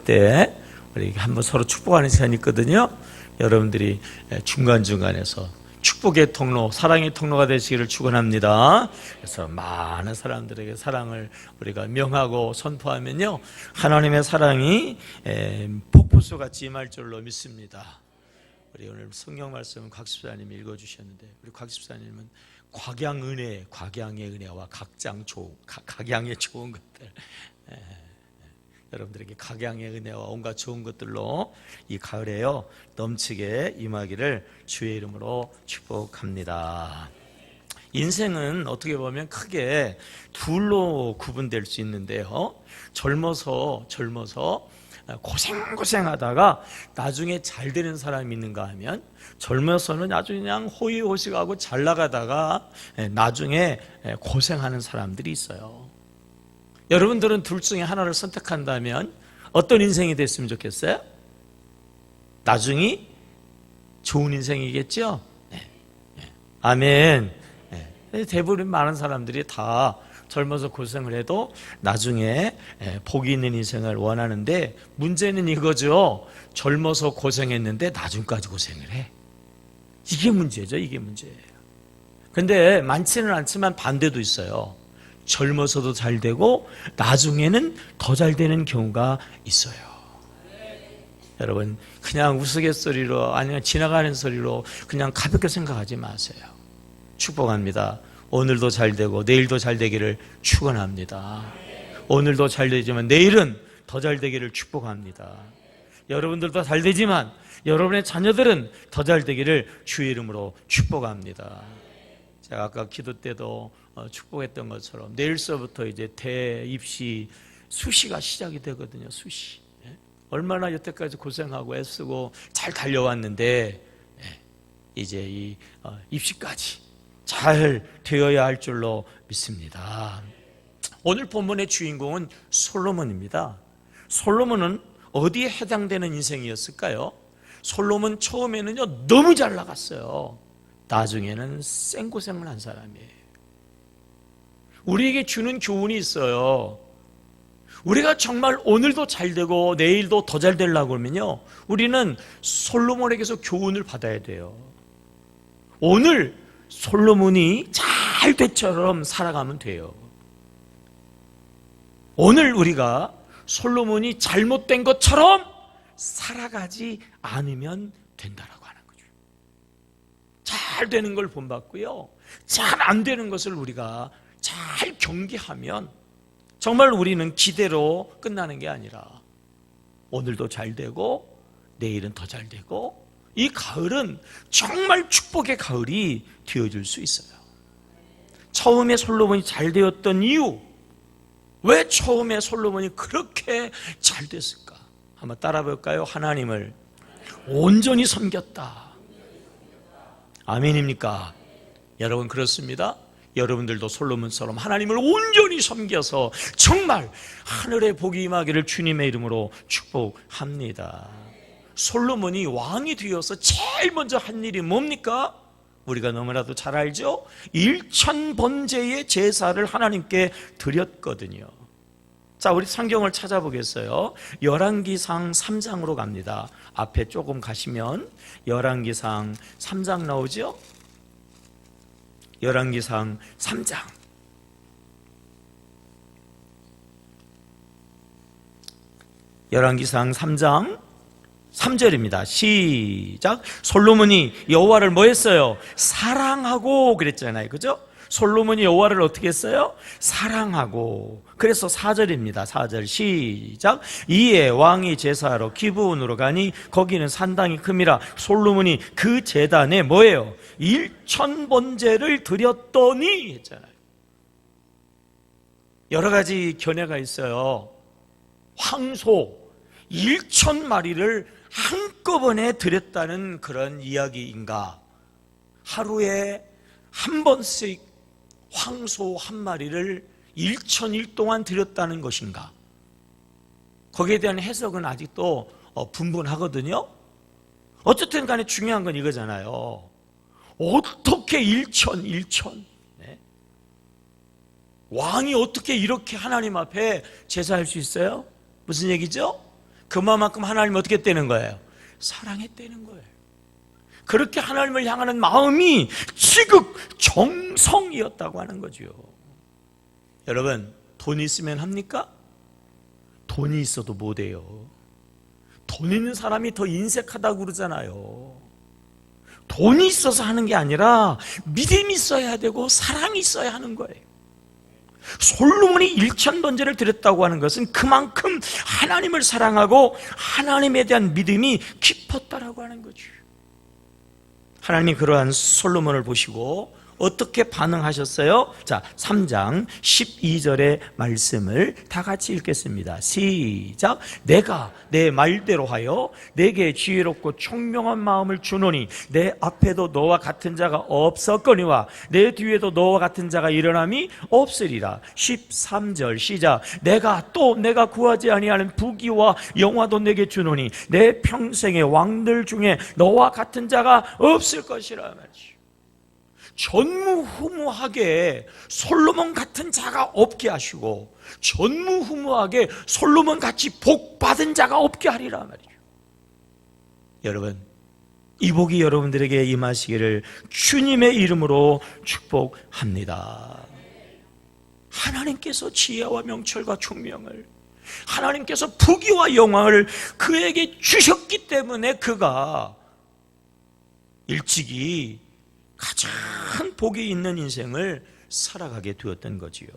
때 우리 한번 서로 축복하는 시간이 있거든요. 여러분들이 중간중간에서 축복의 통로, 사랑의 통로가 되시기를 축원합니다. 그래서 많은 사람들에게 사랑을 우리가 명하고 선포하면요, 하나님의 사랑이 폭포수같이 임할 줄로 믿습니다. 우리 오늘 성경 말씀 곽 집사님이 읽어주셨는데, 우리 곽 집사님은 곽양의 은혜와 각양의 좋은 것들, 여러분들에게 각양의 은혜와 온갖 좋은 것들로 이 가을에요 넘치게 임하기를 주의 이름으로 축복합니다. 인생은 어떻게 보면 크게 둘로 구분될 수 있는데요, 젊어서 고생하다가 나중에 잘 되는 사람이 있는가 하면, 젊어서는 아주 그냥 호의호식하고 잘 나가다가 나중에 고생하는 사람들이 있어요. 여러분들은 둘 중에 하나를 선택한다면 어떤 인생이 됐으면 좋겠어요? 나중이 좋은 인생이겠죠? 네. 아멘. 네. 대부분 많은 사람들이 다 젊어서 고생을 해도 나중에 복이 있는 인생을 원하는데, 문제는 이거죠. 젊어서 고생했는데 나중까지 고생을 해. 이게 문제죠. 이게 문제예요. 근데 많지는 않지만 반대도 있어요. 젊어서도 잘 되고 나중에는 더 잘 되는 경우가 있어요. 여러분, 그냥 우스갯소리로, 아니면 지나가는 소리로 그냥 가볍게 생각하지 마세요. 축복합니다. 오늘도 잘 되고 내일도 잘 되기를 축원합니다. 오늘도 잘 되지만 내일은 더 잘 되기를 축복합니다. 여러분들도 잘 되지만 여러분의 자녀들은 더 잘 되기를 주의 이름으로 축복합니다. 제가 아까 기도 때도 축복했던 것처럼 내일서부터 이제 대입시 수시가 시작이 되거든요. 수시. 얼마나 여태까지 고생하고 애쓰고 잘 달려왔는데 이제 이 입시까지 잘 되어야 할 줄로 믿습니다. 오늘 본문의 주인공은 솔로몬입니다. 솔로몬은 어디에 해당되는 인생이었을까요? 솔로몬 처음에는요 너무 잘 나갔어요. 나중에는 생고생을 한 사람이에요. 우리에게 주는 교훈이 있어요. 우리가 정말 오늘도 잘 되고 내일도 더 잘 되려고 그러면요, 우리는 솔로몬에게서 교훈을 받아야 돼요. 오늘 솔로몬이 잘 됐처럼 살아가면 돼요. 오늘 우리가 솔로몬이 잘못된 것처럼 살아가지 않으면 된다라고 하는 거죠. 잘 되는 걸 본받고요, 잘 안 되는 것을 우리가 잘 경계하면 정말 우리는 기대로 끝나는 게 아니라 오늘도 잘 되고 내일은 더 잘 되고, 이 가을은 정말 축복의 가을이 되어줄 수 있어요. 처음에 솔로몬이 잘 되었던 이유, 왜 처음에 솔로몬이 그렇게 잘 됐을까? 한번 따라 볼까요? 하나님을 온전히 섬겼다. 아멘입니까? 여러분, 그렇습니다. 여러분들도 솔로몬처럼 하나님을 온전히 섬겨서 정말 하늘의 복이 임하기를 주님의 이름으로 축복합니다. 솔로몬이 왕이 되어서 제일 먼저 한 일이 뭡니까? 우리가 너무나도 잘 알죠? 1000번제의 제사를 하나님께 드렸거든요. 자, 우리 성경을 찾아보겠어요. 열왕기상 3장으로 갑니다. 앞에 조금 가시면 열왕기상 3장 나오죠? 열왕기상 3장. 열왕기상 3장 3절입니다. 시작. 솔로몬이 여호와를 뭐 했어요? 사랑하고 그랬잖아요. 그죠? 솔로몬이 여호와를 어떻게 했어요? 사랑하고. 그래서 4절입니다. 4절 시작. 이에 왕이 제사하러 기브온으로 가니 거기는 산당이 큼이라 솔로몬이 그 제단에 뭐예요? 1000번제를 드렸더니 했잖아요. 여러 가지 견해가 있어요. 황소 1000마리를 한꺼번에 드렸다는 그런 이야기인가? 하루에 한 번씩 황소 한 마리를 1000일 동안 드렸다는 것인가? 거기에 대한 해석은 아직도 분분하거든요. 어쨌든 간에 중요한 건 이거잖아요. 어떻게 1000? 네? 왕이 어떻게 이렇게 하나님 앞에 제사할 수 있어요? 무슨 얘기죠? 그만큼 하나님을 어떻게 했다는 거예요? 사랑했다는 거예요. 그렇게 하나님을 향하는 마음이 지극정성이었다고 하는 거죠. 여러분, 돈이 있으면 합니까? 돈이 있어도 못해요. 돈 있는 사람이 더 인색하다고 그러잖아요. 돈이 있어서 하는 게 아니라 믿음이 있어야 되고 사랑이 있어야 하는 거예요. 솔로몬이 1000번제를 드렸다고 하는 것은 그만큼 하나님을 사랑하고 하나님에 대한 믿음이 깊었다라고 하는 거죠. 하나님이 그러한 솔로몬을 보시고 어떻게 반응하셨어요? 자, 3장 12절의 말씀을 다 같이 읽겠습니다. 시작. 내가 내 말대로 하여 내게 지혜롭고 총명한 마음을 주노니 내 앞에도 너와 같은 자가 없었거니와 내 뒤에도 너와 같은 자가 일어남이 없으리라. 13절 시작. 내가 구하지 아니하는 부귀와 영화도 내게 주노니 내 평생의 왕들 중에 너와 같은 자가 없을 것이라 말이죠. 전무후무하게 솔로몬 같은 자가 없게 하시고 전무후무하게 솔로몬 같이 복 받은 자가 없게 하리라 말이죠. 여러분, 이 복이 여러분들에게 임하시기를 주님의 이름으로 축복합니다. 하나님께서 지혜와 명철과 총명을, 하나님께서 부귀와 영광을 그에게 주셨기 때문에 그가 일찍이 가장 복이 있는 인생을 살아가게 되었던 거지요.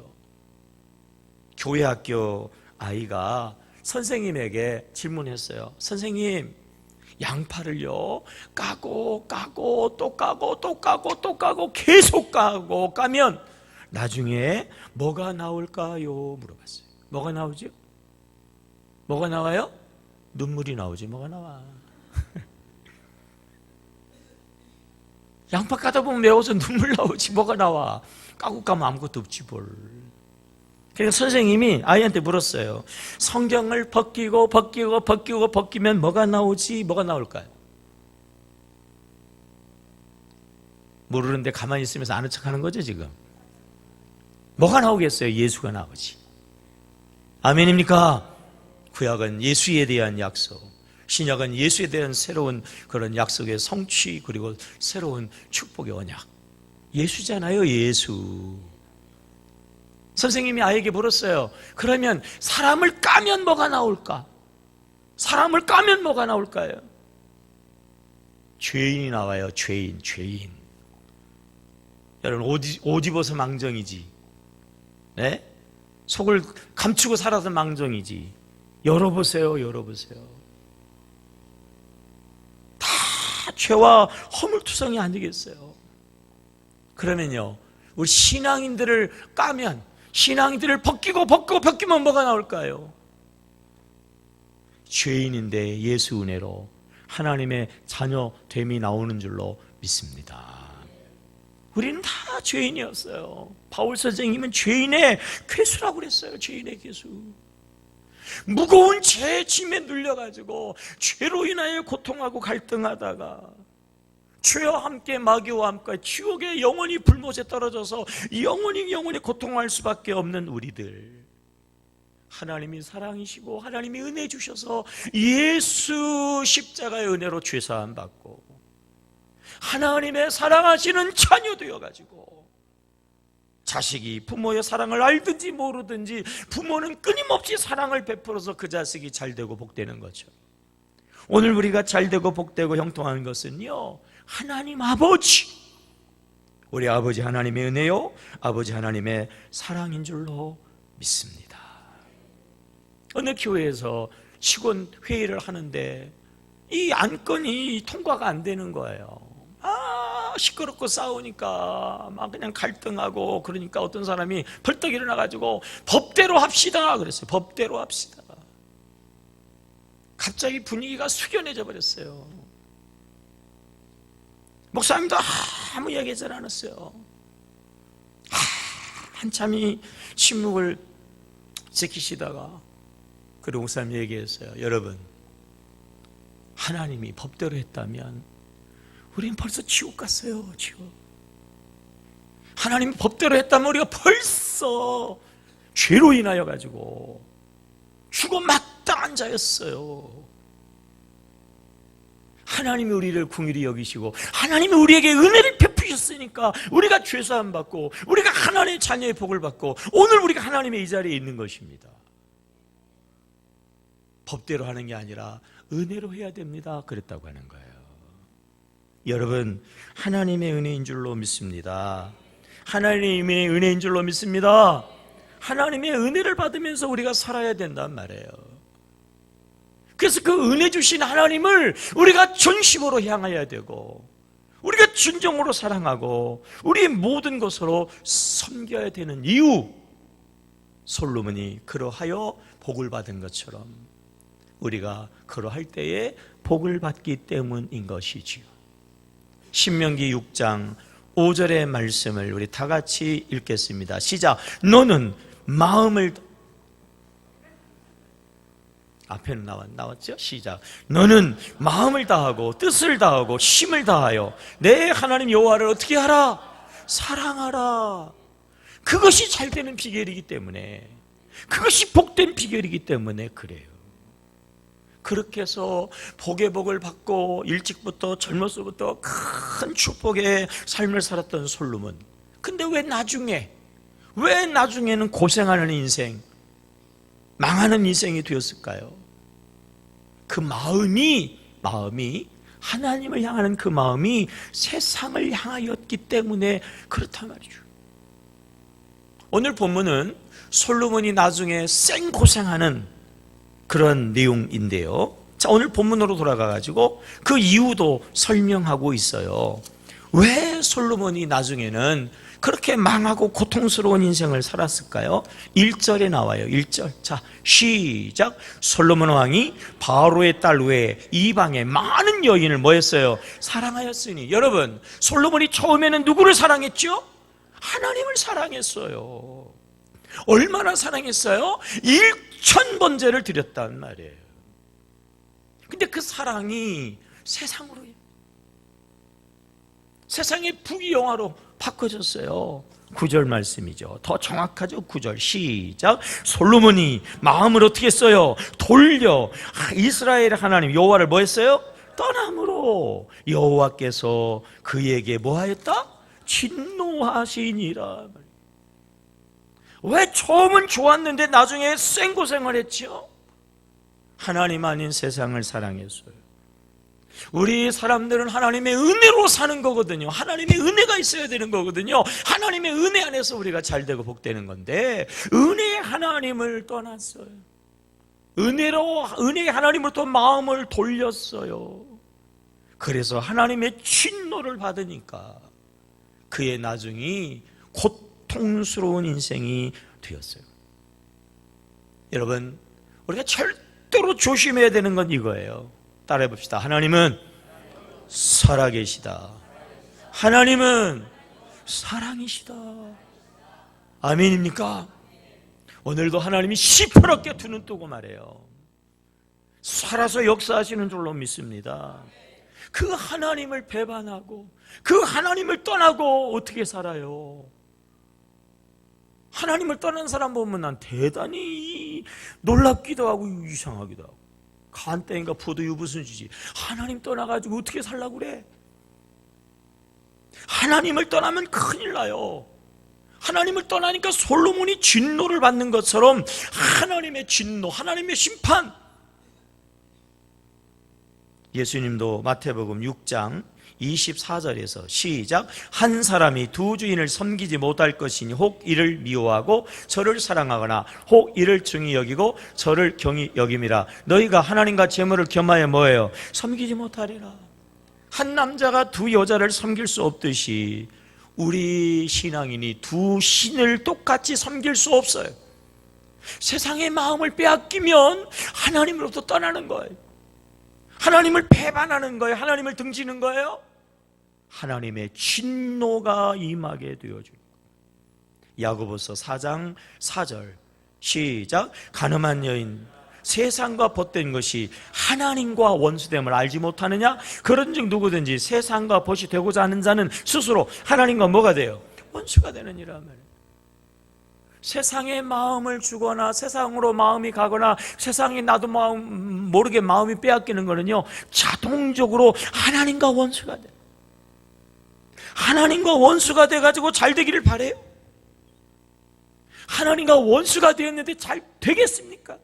교회 학교 아이가 선생님에게 질문했어요. 선생님, 양파를요 까고 또 까고 계속 까면 나중에 뭐가 나올까요? 물어봤어요. 뭐가 나오죠? 뭐가 나와요? 눈물이 나오지. 뭐가 나와? 양파 까다 보면 매워서 눈물 나오지. 뭐가 나와? 까고 까면 아무것도 없지 뭘. 그러니까 선생님이 아이한테 물었어요. 성경을 벗기면 뭐가 나오지? 뭐가 나올까요? 모르는데 가만히 있으면서 아는 척하는 거죠 지금. 뭐가 나오겠어요? 예수가 나오지. 아멘입니까? 구약은 예수에 대한 약속, 신약은 예수에 대한 새로운 그런 약속의 성취, 그리고 새로운 축복의 언약. 예수잖아요, 예수. 선생님이 아이에게 물었어요. 그러면 사람을 까면 뭐가 나올까? 사람을 까면 뭐가 나올까요? 죄인이 나와요. 죄인. 여러분, 옷 입어서 망정이지, 네? 속을 감추고 살아서 망정이지. 열어보세요. 다 죄와 허물투성이 아니겠어요? 그러면요, 우리 신앙인들을 까면, 신앙인들을 벗기면 뭐가 나올까요? 죄인인데 예수 은혜로 하나님의 자녀됨이 나오는 줄로 믿습니다. 우리는 다 죄인이었어요. 바울 선생님은 죄인의 괴수라고 그랬어요. 죄인의 괴수. 무거운 죄의 짐에 눌려가지고 죄로 인하여 고통하고 갈등하다가 죄와 함께 마귀와 함께 지옥에 영원히 불못에 떨어져서 영원히 고통할 수밖에 없는 우리들, 하나님이 사랑이시고 하나님이 은혜 주셔서 예수 십자가의 은혜로 죄사함 받고 하나님의 사랑하시는 자녀 되어가지고, 자식이 부모의 사랑을 알든지 모르든지 부모는 끊임없이 사랑을 베풀어서 그 자식이 잘되고 복되는 거죠. 오늘 우리가 잘되고 복되고 형통하는 것은요, 하나님 아버지, 우리 아버지 하나님의 은혜요, 아버지 하나님의 사랑인 줄로 믿습니다. 어느 교회에서 직원 회의를 하는데 이 안건이 통과가 안 되는 거예요. 시끄럽고 싸우니까 막 그냥 갈등하고, 그러니까 어떤 사람이 벌떡 일어나가지고 법대로 합시다 그랬어요. 법대로 합시다. 갑자기 분위기가 숙연해져 버렸어요. 목사님도 아무 얘기하지 않았어요. 한참이 침묵을 지키시다가 그리고 목사님 얘기했어요. 여러분, 하나님이 법대로 했다면 우리는 벌써 지옥 갔어요. 지옥. 하나님이 법대로 했다면 우리가 벌써 죄로 인하여 가지고 죽어 마땅한 자였어요. 하나님이 우리를 긍휼히 여기시고 하나님이 우리에게 은혜를 베푸셨으니까 우리가 죄사함 받고 우리가 하나님의 자녀의 복을 받고 오늘 우리가 하나님의 이 자리에 있는 것입니다. 법대로 하는 게 아니라 은혜로 해야 됩니다. 그랬다고 하는 거예요. 여러분, 하나님의 은혜인 줄로 믿습니다. 하나님의 은혜인 줄로 믿습니다. 하나님의 은혜를 받으면서 우리가 살아야 된단 말이에요. 그래서 그 은혜 주신 하나님을 우리가 전심으로 향해야 되고 우리가 진정으로 사랑하고 우리의 모든 것으로 섬겨야 되는 이유, 솔로몬이 그러하여 복을 받은 것처럼 우리가 그러할 때에 복을 받기 때문인 것이지요. 신명기 6장 5절의 말씀을 우리 다 같이 읽겠습니다. 시작. 너는 마음을, 앞에는 나왔죠? 시작. 너는 마음을 다하고 뜻을 다하고 힘을 다하여 내 하나님 여호와를 어떻게 하라? 사랑하라. 그것이 잘 되는 비결이기 때문에, 그것이 복된 비결이기 때문에 그래요. 그렇게 해서 복의 복을 받고 일찍부터 젊어서부터 큰 축복의 삶을 살았던 솔로몬. 근데 왜 나중에는 고생하는 인생, 망하는 인생이 되었을까요? 그 마음이 하나님을 향하는 그 마음이 세상을 향하였기 때문에 그렇단 말이죠. 오늘 본문은 솔로몬이 나중에 생고생하는 그런 내용인데요. 자, 오늘 본문으로 돌아가가지고 그 이유도 설명하고 있어요. 왜 솔로몬이 나중에는 그렇게 망하고 고통스러운 인생을 살았을까요? 1절에 나와요. 1절. 자, 시작. 솔로몬 왕이 바로의 딸 외에 이방의 많은 여인을 뭐 했어요? 사랑하였으니. 여러분, 솔로몬이 처음에는 누구를 사랑했죠? 하나님을 사랑했어요. 얼마나 사랑했어요? 1,000번제를 드렸단 말이에요. 근데 그 사랑이 세상의 부귀영화로 바꿔졌어요. 9절 말씀이죠. 더 정확하죠. 9절 시작. 솔로몬이 마음을 어떻게 했어요? 돌려 이스라엘 하나님 여호와를 뭐 했어요? 떠남으로 여호와께서 그에게 뭐 하였다? 진노하시니라. 왜 처음은 좋았는데 나중에 생고생을 했죠? 하나님 아닌 세상을 사랑했어요. 우리 사람들은 하나님의 은혜로 사는 거거든요. 하나님의 은혜가 있어야 되는 거거든요. 하나님의 은혜 안에서 우리가 잘되고 복되는 건데 은혜의 하나님을 떠났어요. 은혜의 하나님으로부터 마음을 돌렸어요. 그래서 하나님의 진노를 받으니까 그의 나중이 고통스러운 인생이 되었어요. 여러분, 우리가 절대로 조심해야 되는 건 이거예요. 따라해 봅시다. 하나님은 살아계시다. 하나님은 사랑이시다. 아멘입니까? 오늘도 하나님이 시퍼렇게 두 눈 뜨고 말해요. 살아서 역사하시는 줄로 믿습니다. 그 하나님을 배반하고 그 하나님을 떠나고 어떻게 살아요? 하나님을 떠난 사람 보면 난 대단히 놀랍기도 하고 이상하기도 하고, 간땡이가 포도유 무슨 주지? 하나님 떠나가지고 어떻게 살라고 그래? 하나님을 떠나면 큰일 나요. 하나님을 떠나니까 솔로몬이 진노를 받는 것처럼 하나님의 진노, 하나님의 심판. 예수님도 마태복음 6장 24절에서 시작. 한 사람이 두 주인을 섬기지 못할 것이니 혹 이를 미워하고 저를 사랑하거나 혹 이를 중히 여기고 저를 경히 여김이라. 너희가 하나님과 재물을 겸하여 뭐예요? 섬기지 못하리라. 한 남자가 두 여자를 섬길 수 없듯이 우리 신앙인이 두 신을 똑같이 섬길 수 없어요. 세상의 마음을 빼앗기면 하나님으로부터 떠나는 거예요. 하나님을 배반하는 거예요. 하나님을 등지는 거예요. 하나님의 진노가 임하게 되어줍니다. 야고보서 4장 4절 시작. 가늠한 여인 세상과 벗된 것이 하나님과 원수됨을 알지 못하느냐? 그런즉 누구든지 세상과 벗이 되고자 하는 자는 스스로 하나님과 뭐가 돼요? 원수가 되느니라 말이에요. 세상의 마음을 주거나 세상으로 마음이 가거나 세상에 나도 모르게 마음이 빼앗기는 거는요, 자동적으로 하나님과 원수가 돼. 하나님과 원수가 돼가지고 잘 되기를 바래요. 하나님과 원수가 되었는데 잘 되겠습니까?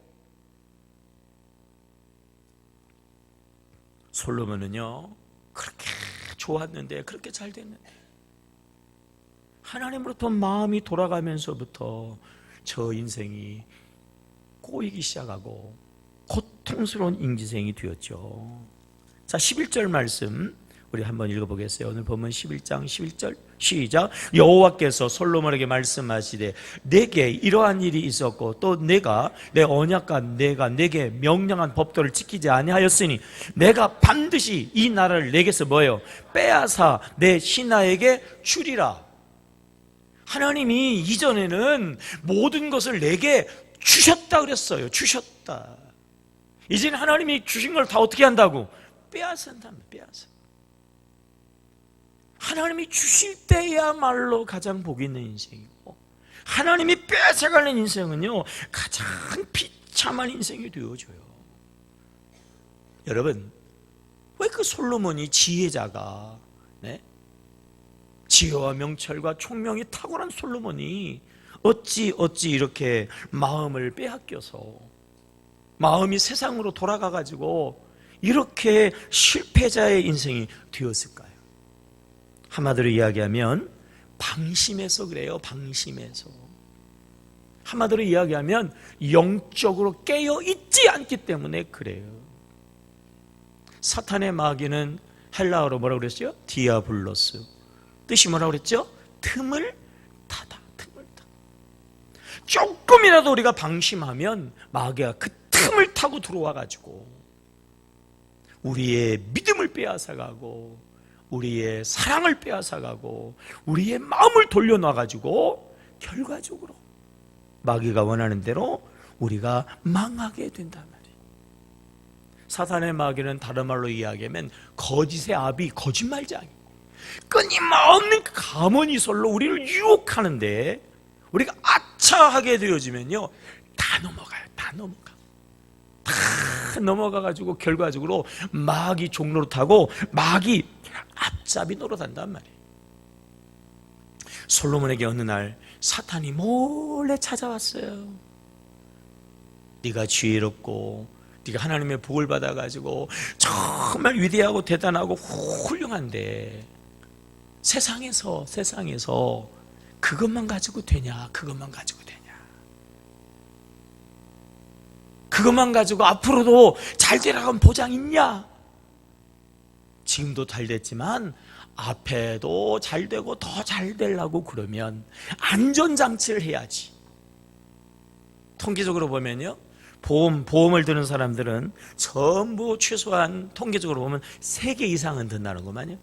솔로몬은요, 그렇게 좋았는데, 그렇게 잘 됐는데, 하나님으로부터 마음이 돌아가면서부터 저 인생이 꼬이기 시작하고 고통스러운 인생이 되었죠. 자, 11절 말씀 우리 한번 읽어보겠어요. 오늘 보면 11장 11절 시작. 여호와께서 솔로몬에게 말씀하시되 내게 이러한 일이 있었고 또 내가 내 언약과 내가 내게 명령한 법도를 지키지 아니하였으니 내가 반드시 이 나라를 내게서 뭐예요? 빼앗아 내 신하에게 주리라. 하나님이 이전에는 모든 것을 내게 주셨다 그랬어요. 주셨다. 이제는 하나님이 주신 걸 다 어떻게 한다고? 빼앗는답니다. 빼앗아. 하나님이 주실 때야말로 가장 복 있는 인생이고, 하나님이 빼앗아가는 인생은요 가장 비참한 인생이 되어져요. 여러분, 왜 그 솔로몬이 지혜자가, 네? 지혜와 명철과 총명이 탁월한 솔로몬이 어찌 이렇게 마음을 빼앗겨서 마음이 세상으로 돌아가가지고 이렇게 실패자의 인생이 되었을까요? 한마디로 이야기하면 방심해서 그래요. 방심해서. 한마디로 이야기하면 영적으로 깨어있지 않기 때문에 그래요. 사탄의 마귀는 헬라어로 뭐라고 그랬죠? 디아블로스. 뜻이 뭐라고 그랬죠? 틈을 타다. 틈을 타. 조금이라도 우리가 방심하면 마귀가 그 틈을 타고 들어와가지고 우리의 믿음을 빼앗아가고 우리의 사랑을 빼앗아가고 우리의 마음을 돌려놔가지고 결과적으로 마귀가 원하는 대로 우리가 망하게 된단 말이에요. 사탄의 마귀는 다른 말로 이야기하면 거짓의 아비, 거짓말장이, 끊임없는 가문이설로 우리를 유혹하는데 우리가 아차하게 되어지면요 다 넘어가요. 다 넘어가가지고 결과적으로 마귀 종로로 타고 마귀 앞잡이 노릇한단 말이에요. 솔로몬에게 어느 날 사탄이 몰래 찾아왔어요. 네가 지혜롭고 네가 하나님의 복을 받아가지고 정말 위대하고 대단하고 훌륭한데 세상에서 그것만 가지고 되냐? 그것만 가지고 되냐? 그것만 가지고 앞으로도 잘 되라고 보장 있냐? 지금도 잘 됐지만 앞에도 잘 되고 더 잘 되려고 그러면 안전장치를 해야지. 통계적으로 보면요, 보험을 드는 사람들은 전부 최소한 통계적으로 보면 3개 이상은 든다는 거만요.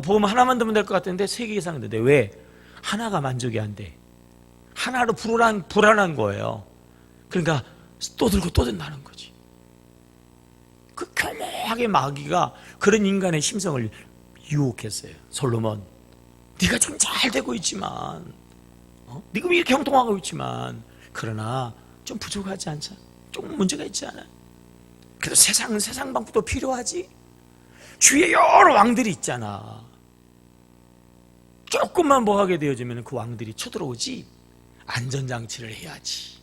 보험 하나만 들면 될 것 같은데 3개 이상은 든대. 왜? 하나가 만족이 안 돼. 하나로 불안한 거예요. 그러니까 또 들고 또 든다는 거지. 그 교묘하게 마귀가 그런 인간의 심성을 유혹했어요. 솔로몬, 네가 지금 잘 되고 있지만, 네가 이렇게 형통하고 있지만, 그러나 좀 부족하지 않자? 조금 문제가 있지 않아? 그래도 세상 방법도 필요하지? 주위에 여러 왕들이 있잖아. 조금만 뭐 하게 되어지면 그 왕들이 쳐들어오지. 안전장치를 해야지.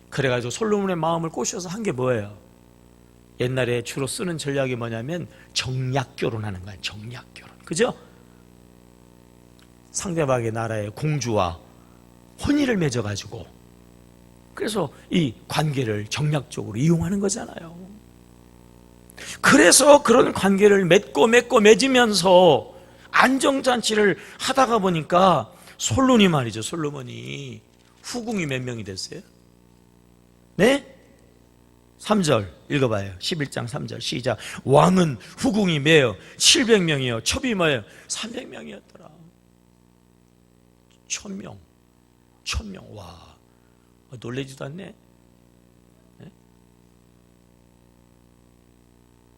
그래가지고 솔로몬의 마음을 꼬셔서 한 게 뭐예요? 옛날에 주로 쓰는 전략이 뭐냐면 정략결혼하는 거야. 정략결혼. 그죠? 상대방의 나라의 공주와 혼인을 맺어가지고 그래서 이 관계를 정략적으로 이용하는 거잖아요. 그래서 그런 관계를 맺으면서 안정잔치를 하다가 보니까 솔로몬이 후궁이 몇 명이 됐어요? 네? 3절 읽어봐요. 11장 3절 시작. 왕은 후궁이 매여 700명이요 첩이 뭐예요? 300명이었더라. 1000명. 와, 놀라지도 않네. 네?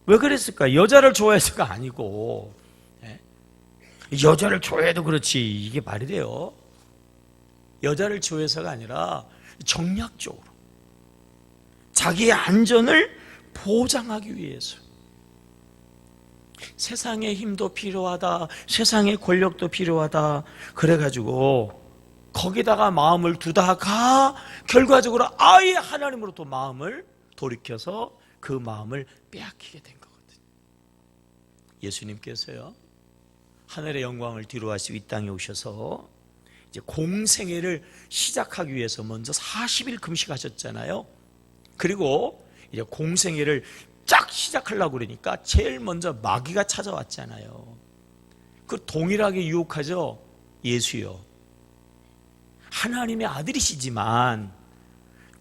왜 그랬을까? 여자를 좋아해서가 아니고, 네? 여자를 좋아해도 그렇지 이게 말이 돼요? 여자를 지워서가 아니라 정략적으로 자기의 안전을 보장하기 위해서. 세상의 힘도 필요하다, 세상의 권력도 필요하다, 그래가지고 거기다가 마음을 두다가 결과적으로 아예 하나님으로부터 마음을 돌이켜서 그 마음을 빼앗기게 된 거거든요. 예수님께서요, 하늘의 영광을 뒤로하시고 이 땅에 오셔서 이제 공생애를 시작하기 위해서 먼저 40일 금식하셨잖아요. 그리고 이제 공생애를 쫙 시작하려고 그러니까 제일 먼저 마귀가 찾아왔잖아요. 그 동일하게 유혹하죠. 예수요, 하나님의 아들이시지만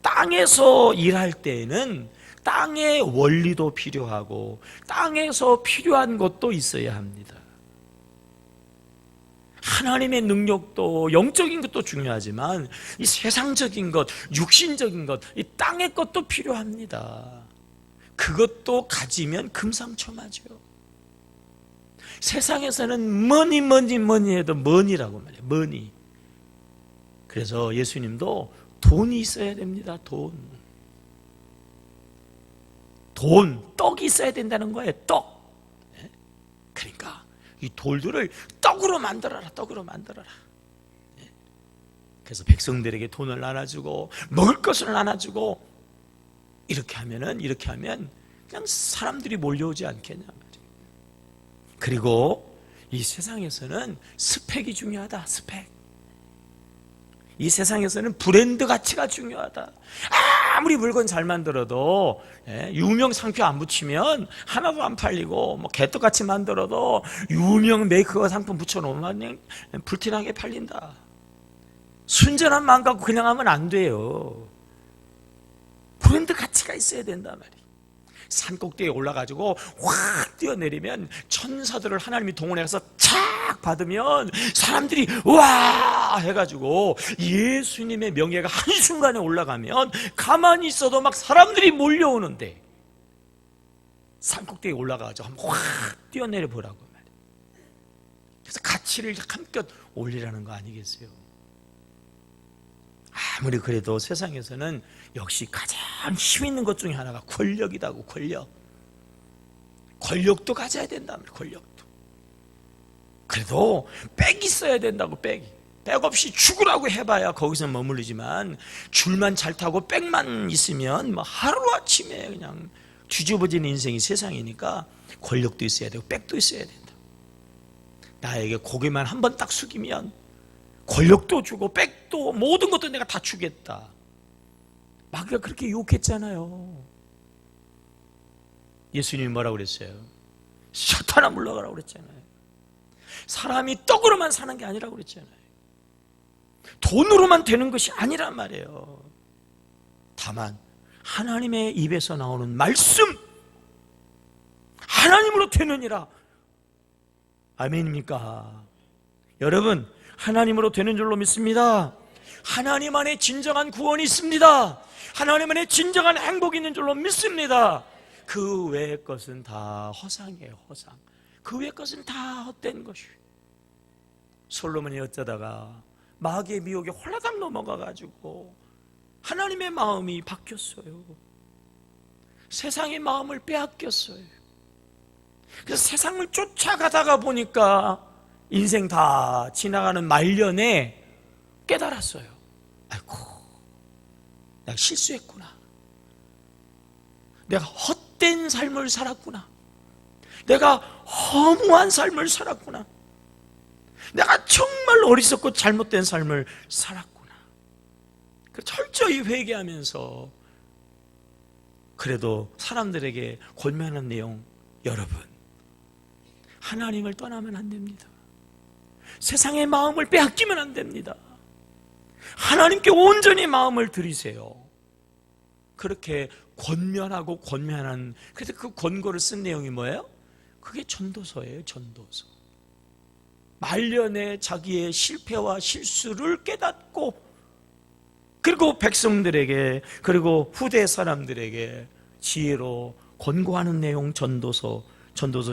땅에서 일할 때에는 땅의 원리도 필요하고 땅에서 필요한 것도 있어야 합니다. 하나님의 능력도 영적인 것도 중요하지만 이 세상적인 것, 육신적인 것, 이 땅의 것도 필요합니다. 그것도 가지면 금상첨화죠. 세상에서는 뭐니 해도 머니라고 말해요. 머니. 그래서 예수님도 돈이 있어야 됩니다. 돈, 떡이 있어야 된다는 거예요. 떡. 그러니까 이 돌들을 떡으로 만들어라. 그래서 백성들에게 돈을 나눠주고 먹을 것을 나눠주고 이렇게 하면 그냥 사람들이 몰려오지 않겠냐 말이에요. 그리고 이 세상에서는 스펙이 중요하다. 이 세상에서는 브랜드 가치가 중요하다. 아무리 물건 잘 만들어도 유명 상표 안 붙이면 하나도 안 팔리고, 뭐 개떡같이 만들어도 유명 메이커 상품 붙여놓으면 그냥 불티나게 팔린다. 순전한 마음 갖고 그냥 하면 안 돼요. 브랜드 가치가 있어야 된단 말이에요. 산꼭대기에 올라가지고 확 뛰어내리면 천사들을 하나님이 동원해서 착 받으면 사람들이 와 해가지고 예수님의 명예가 한순간에 올라가면 가만히 있어도 막 사람들이 몰려오는데, 산꼭대기에 올라가가지고 한번 확 뛰어내려 보라고 말이에요. 그래서 가치를 한껏 올리라는 거 아니겠어요? 아무리 그래도 세상에서는 역시 가장 힘 있는 것 중에 하나가 권력이다고. 권력도 가져야 된다면 권력도. 그래도 빽이 있어야 된다고. 빽 없이 죽으라고 해봐야 거기서 머무르지만 줄만 잘 타고 빽만 있으면 뭐 하루아침에 그냥 뒤집어지는 인생이 세상이니까 권력도 있어야 되고 빽도 있어야 된다. 나에게 고개만 한 번 딱 숙이면 권력도 주고 빽도 모든 것도 내가 다 주겠다. 마귀가 그렇게 유혹했잖아요. 예수님이 뭐라고 그랬어요? 사탄아 물러가라고 그랬잖아요. 사람이 떡으로만 사는 게 아니라고 그랬잖아요. 돈으로만 되는 것이 아니란 말이에요. 다만 하나님의 입에서 나오는 말씀, 하나님으로 되느니라. 아멘입니까? 여러분, 하나님으로 되는 줄로 믿습니다. 하나님 안에 진정한 구원이 있습니다. 하나님 안에 진정한 행복이 있는 줄로 믿습니다. 그 외의 것은 다 허상이에요. 허상. 그 외의 것은 다 헛된 것이에요. 솔로몬이 어쩌다가 마귀의 미혹에 홀라당 넘어가가지고 하나님의 마음이 바뀌었어요. 세상의 마음을 빼앗겼어요. 그래서 세상을 쫓아가다가 보니까 인생 다 지나가는 말년에 깨달았어요. 아이고, 내가 실수했구나. 내가 헛된 삶을 살았구나. 내가 허무한 삶을 살았구나. 내가 정말 어리석고 잘못된 삶을 살았구나. 철저히 회개하면서 그래도 사람들에게 권면하는 내용, 여러분, 하나님을 떠나면 안 됩니다. 세상의 마음을 빼앗기면 안 됩니다. 하나님께 온전히 마음을 들이세요. 그렇게 권면하고 권면하는, 그래서 그 권고를 쓴 내용이 뭐예요? 그게 전도서예요. 전도서. 말년에 자기의 실패와 실수를 깨닫고, 그리고 백성들에게, 그리고 후대 사람들에게 지혜로 권고하는 내용, 전도서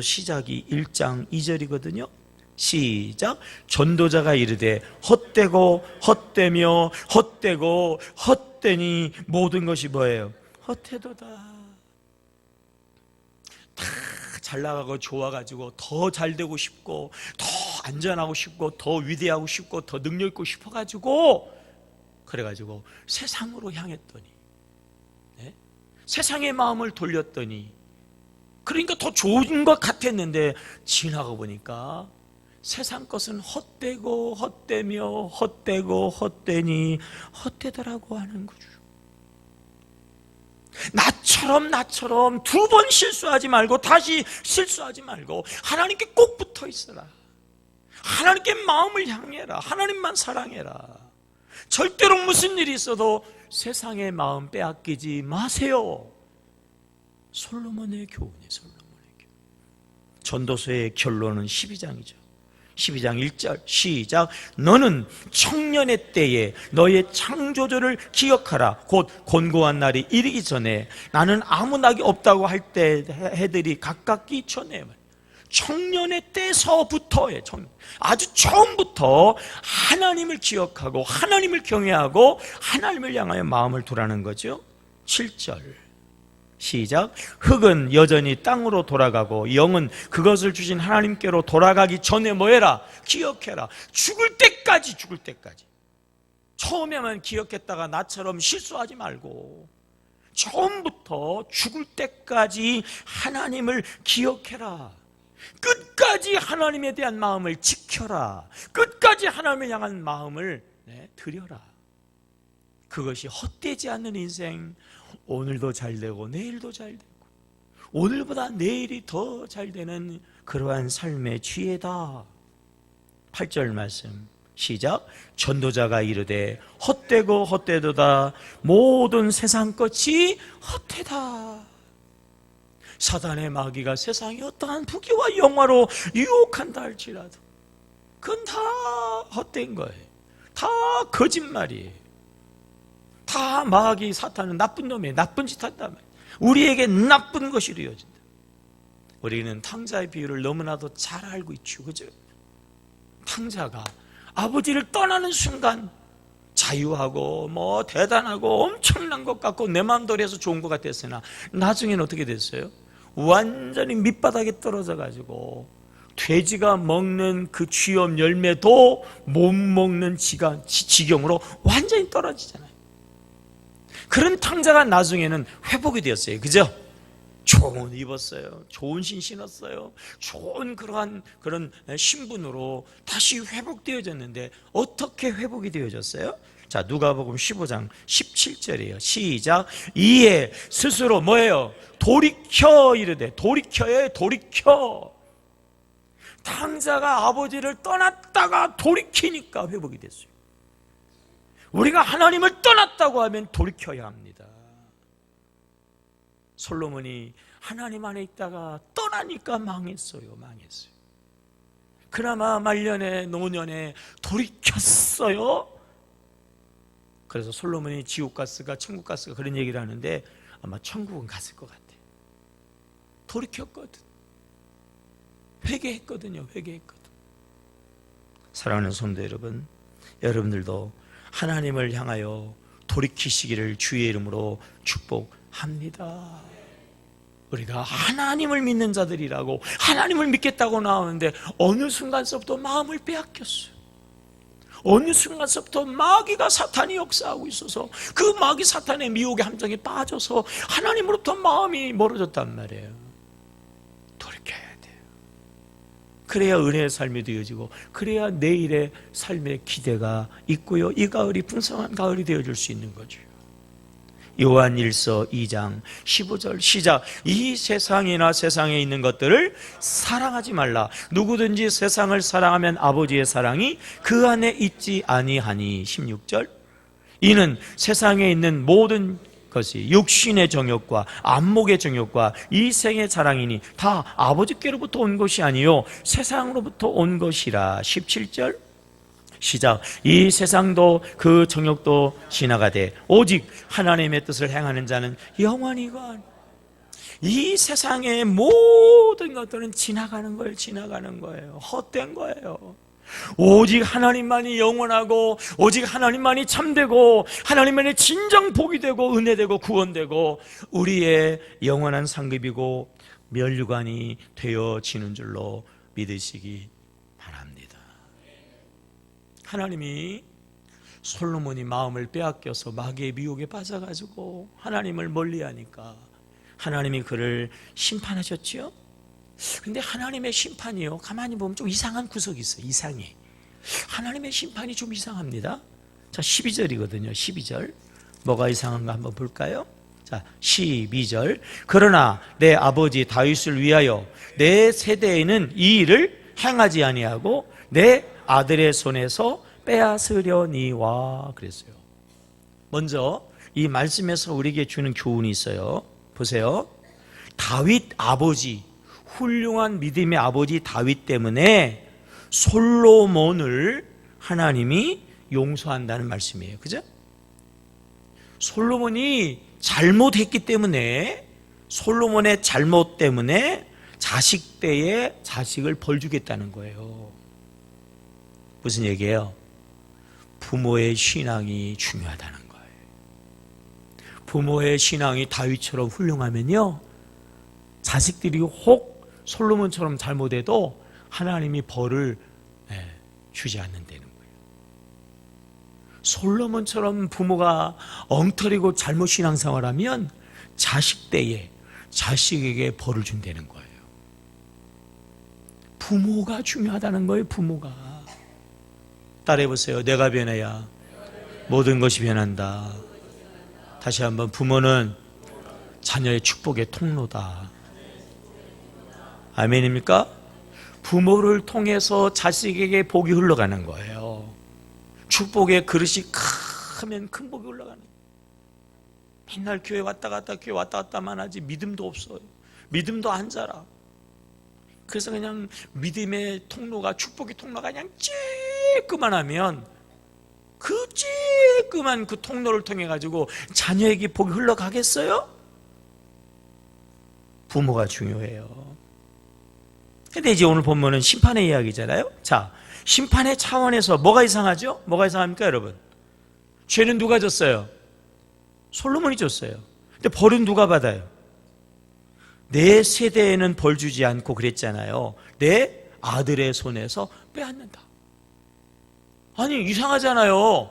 시작이 1장 2절이거든요 시작. 전도자가 이르되 헛되고 헛되며 헛되고 헛되니 모든 것이 뭐예요? 헛되도다. 다 잘 나가고 좋아가지고 더 잘되고 싶고 더 안전하고 싶고 더 위대하고 싶고 더 능력 있고 싶어가지고 그래가지고 세상으로 향했더니, 네? 세상의 마음을 돌렸더니, 그러니까 더 좋은 것 같았는데 지나가 보니까 세상 것은 헛되고 헛되며 헛되고 헛되니 헛되더라고 하는 거죠. 나처럼 두 번 실수하지 말고 다시 실수하지 말고 하나님께 꼭 붙어 있어라. 하나님께 마음을 향해라. 하나님만 사랑해라. 절대로 무슨 일이 있어도 세상의 마음 빼앗기지 마세요. 솔로몬의 교훈이에요. 솔로몬의 교훈. 전도서의 결론은 12장이죠 12장 1절 시작. 너는 청년의 때에 너의 창조주를 기억하라. 곧 곤고한 날이 이르기 전에 나는 아무 낙이 없다고 할 때 해들이 가깝기 전에. 청년의 때서부터, 아주 처음부터 하나님을 기억하고 하나님을 경외하고 하나님을 향하여 마음을 두라는 거죠. 7절 시작. 흙은 여전히 땅으로 돌아가고 영은 그것을 주신 하나님께로 돌아가기 전에 뭐해라? 기억해라. 죽을 때까지. 처음에만 기억했다가 나처럼 실수하지 말고 처음부터 죽을 때까지 하나님을 기억해라. 끝까지 하나님에 대한 마음을 지켜라. 끝까지 하나님을 향한 마음을 드려라. 그것이 헛되지 않는 인생, 오늘도 잘 되고 내일도 잘 되고 오늘보다 내일이 더 잘 되는 그러한 삶의 지혜다. 8절 말씀 시작. 전도자가 이르되 헛되고 헛되도다. 모든 세상 것이 헛되다. 사단의 마귀가 세상에 어떠한 부귀와 영화로 유혹한다 할지라도 그건 다 헛된 거예요. 다 거짓말이에요. 다 마귀 사탄은 나쁜 놈이에요. 나쁜 짓 한단 말이에요. 우리에게 나쁜 것이 되어진다. 우리는 탕자의 비유를 너무나도 잘 알고 있죠. 그죠? 탕자가 아버지를 떠나는 순간 자유하고 대단하고 엄청난 것 같고 내 마음대로 해서 좋은 것 같았으나 나중에는 어떻게 됐어요? 완전히 밑바닥에 떨어져 가지고 돼지가 먹는 그 쥐염 열매도 못 먹는 지경으로 완전히 떨어지잖아요. 그런 탕자가 나중에는 회복이 되었어요. 그죠? 좋은 옷 입었어요. 좋은 신 신었어요. 좋은 그런 신분으로 다시 회복되어졌는데 어떻게 회복이 되어졌어요? 자, 누가복음 15장 17절이에요. 시작. 이에 스스로 뭐예요? 돌이켜 이르되. 돌이켜. 탕자가 아버지를 떠났다가 돌이키니까 회복이 됐어요. 우리가 하나님을 떠났다고 하면 돌이켜야 합니다. 솔로몬이 하나님 안에 있다가 떠나니까 망했어요. 그나마 말년에 노년에 돌이켰어요. 그래서 솔로몬이 지옥 갔을까 천국 갔을까 그런 얘기를 하는데 아마 천국은 갔을 것 같아요. 돌이켰거든. 회개했거든요. 사랑하는 성도 여러분, 여러분들도 하나님을 향하여 돌이키시기를 주의 이름으로 축복합니다. 우리가 하나님을 믿는 자들이라고 하나님을 믿겠다고 나오는데 어느 순간서부터 마음을 빼앗겼어요. 어느 순간서부터 마귀가 사탄이 역사하고 있어서 그 마귀 사탄의 미혹의 함정에 빠져서 하나님으로부터 마음이 멀어졌단 말이에요. 돌이켜야 돼요. 그래야 은혜의 삶이 되어지고 그래야 내일의 삶의 기대가 있고요. 이 가을이 풍성한 가을이 되어질 수 있는 거죠. 요한일서 2장 15절 시작. 이 세상이나 세상에 있는 것들을 사랑하지 말라. 누구든지 세상을 사랑하면 아버지의 사랑이 그 안에 있지 아니하니. 16절. 이는 세상에 있는 모든 것이 육신의 정욕과 안목의 정욕과 이 생의 자랑이니 다 아버지께로부터 온 것이 아니요 세상으로부터 온 것이라. 17절 시작. 이 세상도 그 정욕도 지나가되 오직 하나님의 뜻을 행하는 자는 영원히가. 이 세상의 모든 것들은 지나가는 거예요. 헛된 거예요. 오직 하나님만이 영원하고, 오직 하나님만이 참되고, 하나님만이 진정 복이 되고 은혜되고 구원되고 우리의 영원한 상급이고 면류관이 되어지는 줄로 믿으시기 바랍니다. 하나님이 솔로몬이 마음을 빼앗겨서 마귀의 미혹에 빠져가지고 하나님을 멀리하니까 하나님이 그를 심판하셨지요. 근데 하나님의 심판이요, 가만히 보면 좀 이상한 구석이 있어요. 이상해. 하나님의 심판이 좀 이상합니다. 자, 12절이거든요. 12절. 뭐가 이상한가 한번 볼까요? 자, 12절. 그러나 내 아버지 다윗을 위하여 내 세대에는 이 일을 행하지 아니하고 내 아들의 손에서 빼앗으려니와 그랬어요. 먼저 이 말씀에서 우리에게 주는 교훈이 있어요. 보세요. 다윗 아버지, 훌륭한 믿음의 아버지 다윗 때문에 솔로몬을 하나님이 용서한다는 말씀이에요. 그죠? 솔로몬이 잘못했기 때문에, 솔로몬의 잘못 때문에 자식 때에 자식을 벌 주겠다는 거예요. 무슨 얘기예요? 부모의 신앙이 중요하다는 거예요. 부모의 신앙이 다윗처럼 훌륭하면요, 자식들이 혹 솔로몬처럼 잘못해도 하나님이 벌을 주지 않는다는 거예요. 솔로몬처럼 부모가 엉터리고 잘못 신앙생활하면 자식 때에 자식에게 벌을 준다는 거예요. 부모가 중요하다는 거예요. 부모가. 따라해보세요. 내가 변해야 모든 것이 변한다. 다시 한번, 부모는 자녀의 축복의 통로다. 아멘입니까? 부모를 통해서 자식에게 복이 흘러가는 거예요. 축복의 그릇이 크면 큰 복이 흘러가는 거예요. 맨날 교회 왔다 갔다만 하지 믿음도 없어요. 믿음도 안 자라. 그래서 그냥 믿음의 통로가, 축복의 통로가 그냥 쬐끄만 하면 그 쬐끄만 그 통로를 통해 가지고 자녀에게 복이 흘러가겠어요? 부모가 중요해요. 근데 이제 오늘 본문은 심판의 이야기잖아요. 자, 심판의 차원에서 뭐가 이상하죠? 뭐가 이상합니까, 여러분? 죄는 누가 졌어요? 솔로몬이 졌어요. 근데 벌은 누가 받아요? 내 세대에는 벌 주지 않고 그랬잖아요. 내 아들의 손에서 빼앗는다. 아니, 이상하잖아요.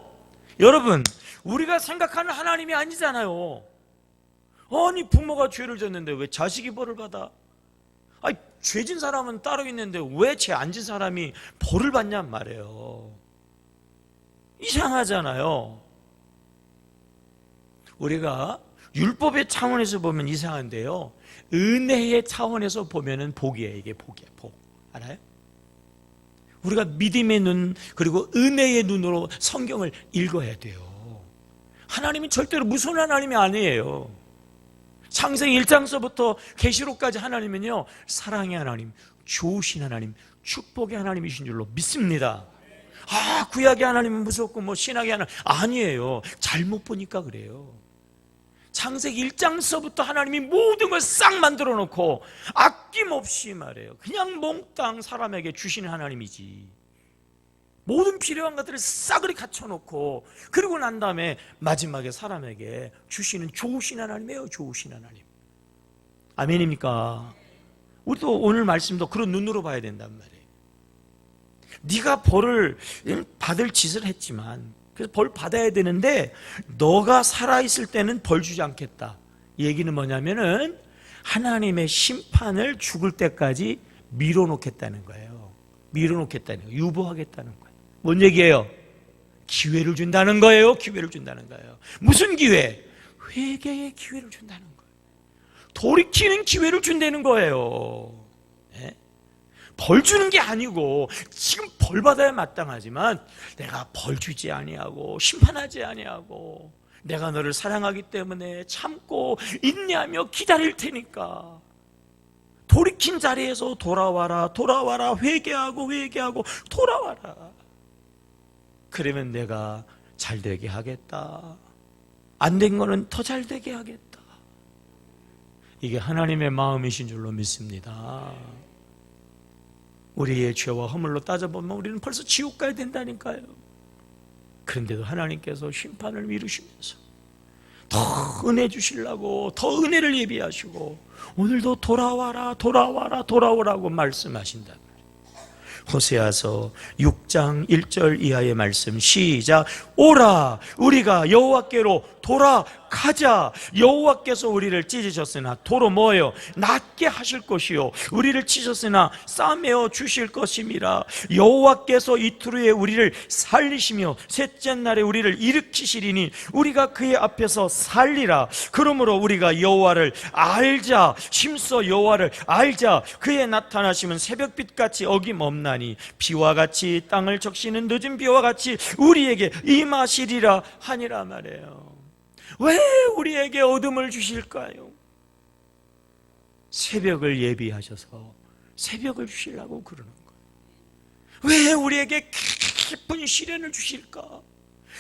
여러분, 우리가 생각하는 하나님이 아니잖아요. 아니, 부모가 죄를 졌는데 왜 자식이 벌을 받아? 아니, 죄진 사람은 따로 있는데 왜 죄 안 진 사람이 벌을 받냔 말이에요. 이상하잖아요. 우리가 율법의 차원에서 보면 이상한데요, 은혜의 차원에서 보면은 복이에요. 이게 복이에요. 복. 알아요? 우리가 믿음의 눈, 그리고 은혜의 눈으로 성경을 읽어야 돼요. 하나님이 절대로 무서운 하나님이 아니에요. 창세기 1장서부터 계시록까지 하나님은요, 사랑의 하나님, 좋으신 하나님, 축복의 하나님이신 줄로 믿습니다. 아, 구약의 하나님은 무섭고 뭐 신약의 하나님 아니에요. 잘못 보니까 그래요. 창세기 1장서부터 하나님이 모든 걸 싹 만들어 놓고 아낌없이 말해요. 그냥 몽땅 사람에게 주시는 하나님이지. 모든 필요한 것들을 싸그리 갖춰놓고, 그리고 난 다음에 마지막에 사람에게 주시는 좋으신 하나님이에요. 좋으신 하나님. 아멘입니까? 우리도 오늘 말씀도 그런 눈으로 봐야 된단 말이에요. 네가 벌을 받을 짓을 했지만, 그래서 벌 받아야 되는데 너가 살아있을 때는 벌 주지 않겠다. 이 얘기는 뭐냐면은 하나님의 심판을 죽을 때까지 밀어놓겠다는 거예요. 밀어놓겠다는 거예요. 유보하겠다는 거예요. 뭔 얘기예요? 기회를 준다는 거예요. 기회를 준다는 거예요. 무슨 기회? 회개의 기회를 준다는 거예요. 돌이키는 기회를 준다는 거예요. 네? 벌 주는 게 아니고, 지금 벌 받아야 마땅하지만 내가 벌 주지 아니하고 심판하지 아니하고 내가 너를 사랑하기 때문에 참고 인내하며 기다릴 테니까 돌이킨 자리에서 돌아와라, 돌아와라, 회개하고 돌아와라. 그러면 내가 잘 되게 하겠다. 안 된 거는 더 잘 되게 하겠다. 이게 하나님의 마음이신 줄로 믿습니다. 우리의 죄와 허물로 따져보면 우리는 벌써 지옥 가야 된다니까요. 그런데도 하나님께서 심판을 미루시면서 더 은혜 주시려고 더 은혜를 예비하시고 오늘도 돌아와라 돌아와라 돌아오라고 말씀하신다. 호세아서 6장 1절 이하의 말씀 시작. 오라 우리가 여호와께로 돌아가자. 여호와께서 우리를 찢으셨으나 도로 뭐예요? 낫게 하실 것이요 우리를 치셨으나 싸매어 주실 것임이라. 여호와께서 이틀 후에 우리를 살리시며 셋째 날에 우리를 일으키시리니 우리가 그의 앞에서 살리라. 그러므로 우리가 여호와를 알자. 심써 여호와를 알자. 그의 나타나심은 새벽빛같이 어김없나니 비와 같이 땅을 적시는 늦은 비와 같이 우리에게 임하시리라 하니라 말이에요. 왜 우리에게 어둠을 주실까요? 새벽을 예비하셔서 새벽을 주시려고 그러는 거예요. 왜 우리에게 깊은 시련을 주실까?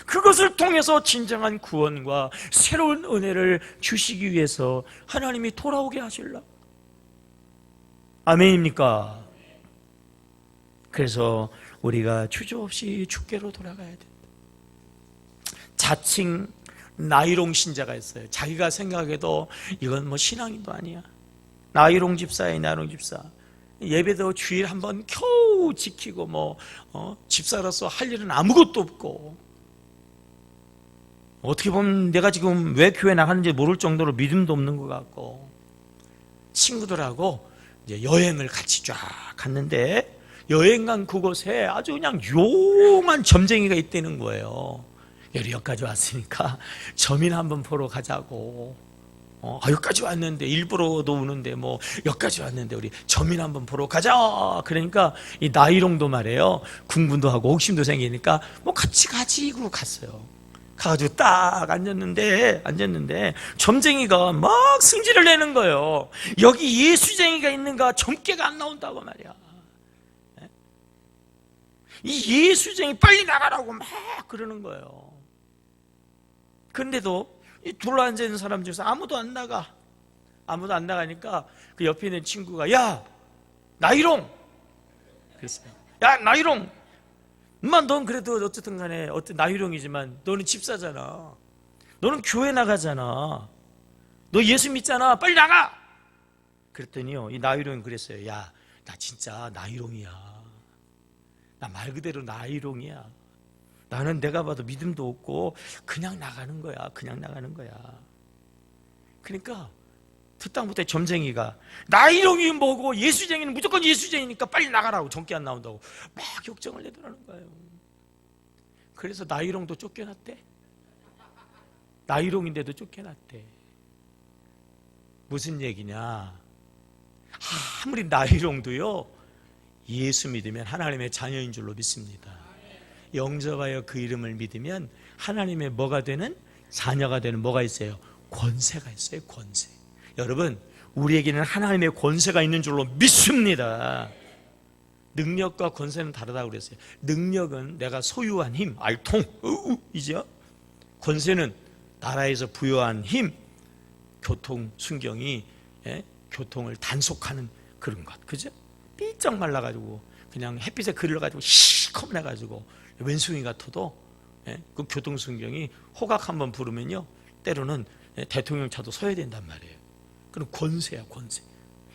그것을 통해서 진정한 구원과 새로운 은혜를 주시기 위해서 하나님이 돌아오게 하시려고. 아멘입니까? 그래서 우리가 주저없이 주께로 돌아가야 된다. 자칭 나이롱 신자가 있어요. 자기가 생각해도 이건 뭐 신앙인도 아니야. 나이롱 집사예요. 나이롱 집사. 예배도 주일 한번 겨우 지키고 집사로서 할 일은 아무것도 없고, 어떻게 보면 내가 지금 왜 교회 나가는지 모를 정도로 믿음도 없는 것 같고, 친구들하고 이제 여행을 같이 쫙 갔는데 여행 간 그곳에 아주 그냥 용한 점쟁이가 있다는 거예요. 여기까지 왔으니까 점이나 한번 보러 가자고. 여기까지 왔는데 일부러도 오는데 여기까지 왔는데 우리 점이나 한번 보러 가자. 그러니까 이 나이롱도 말이에요. 궁금도 하고 호기심도 생기니까 같이 가지 그러고 갔어요. 가가지고 딱 앉았는데 점쟁이가 막 승질을 내는 거예요. 여기 예수쟁이가 있는가? 점괘가 안 나온다고 말이야. 이 예수쟁이 빨리 나가라고 막 그러는 거예요. 그런데도 이 둘러앉아있는 사람 중에서 아무도 안 나가니까 그 옆에 있는 친구가 야 나이롱 그랬어요. 야 나이롱, 엄마 넌 그래도 어쨌든 간에 나이롱이지만 너는 집사잖아. 너는 교회 나가잖아. 너 예수 믿잖아. 빨리 나가. 그랬더니요 이 나이롱이 그랬어요. 야 나 진짜 나이롱이야. 나 말 그대로 나이롱이야. 나는 내가 봐도 믿음도 없고 그냥 나가는 거야. 그러니까 듣다 못해 점쟁이가 나이롱이 뭐고 예수쟁이는 무조건 예수쟁이니까 빨리 나가라고, 점괘 안 나온다고 막 욕정을 내더라는 거예요. 그래서 나이롱도 쫓겨났대. 나이롱인데도 쫓겨났대. 무슨 얘기냐? 아무리 나이롱도요 예수 믿으면 하나님의 자녀인 줄로 믿습니다. 영접하여 그 이름을 믿으면 하나님의 뭐가 되는? 자녀가 되는 뭐가 있어요? 권세가 있어요. 권세. 여러분 우리에게는 하나님의 권세가 있는 줄로 믿습니다. 능력과 권세는 다르다고 그랬어요. 능력은 내가 소유한 힘, 알통, 이죠. 권세는 나라에서 부여한 힘, 교통, 순경이 교통을 단속하는 그런 것, 그죠? 삐쩍 말라가지고 그냥 햇빛에 그릴러가지고 시커먼해가지고 왼숭이 같아도 그 교통순경이 호각 한번 부르면요 때로는 대통령 차도 서야 된단 말이에요. 그럼 권세야, 권세.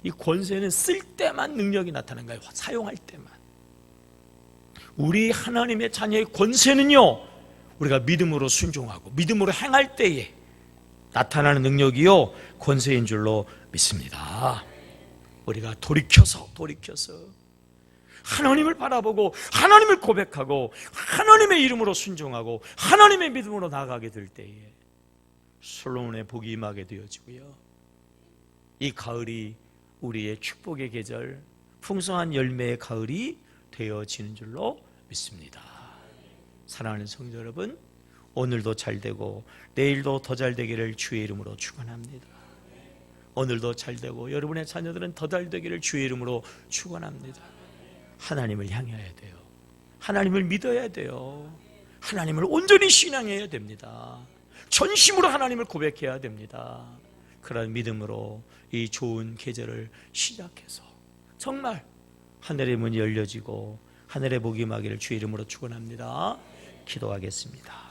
이 권세는 쓸 때만 능력이 나타나는 거예요. 사용할 때만. 우리 하나님의 자녀의 권세는요 우리가 믿음으로 순종하고 믿음으로 행할 때에 나타나는 능력이요 권세인 줄로 믿습니다. 우리가 돌이켜서 하나님을 바라보고 하나님을 고백하고 하나님의 이름으로 순종하고 하나님의 믿음으로 나아가게 될 때에 솔로몬의 복이 임하게 되어지고요, 이 가을이 우리의 축복의 계절, 풍성한 열매의 가을이 되어지는 줄로 믿습니다. 사랑하는 성도 여러분, 오늘도 잘 되고 내일도 더 잘 되기를 주의 이름으로 축원합니다. 오늘도 잘 되고 여러분의 자녀들은 더 잘 되기를 주의 이름으로 축원합니다. 하나님을 향해야 돼요. 하나님을 믿어야 돼요. 하나님을 온전히 신앙해야 됩니다. 전심으로 하나님을 고백해야 됩니다. 그런 믿음으로 이 좋은 계절을 시작해서 정말 하늘의 문이 열려지고 하늘의 복이 임하기를 주의 이름으로 축원합니다. 기도하겠습니다.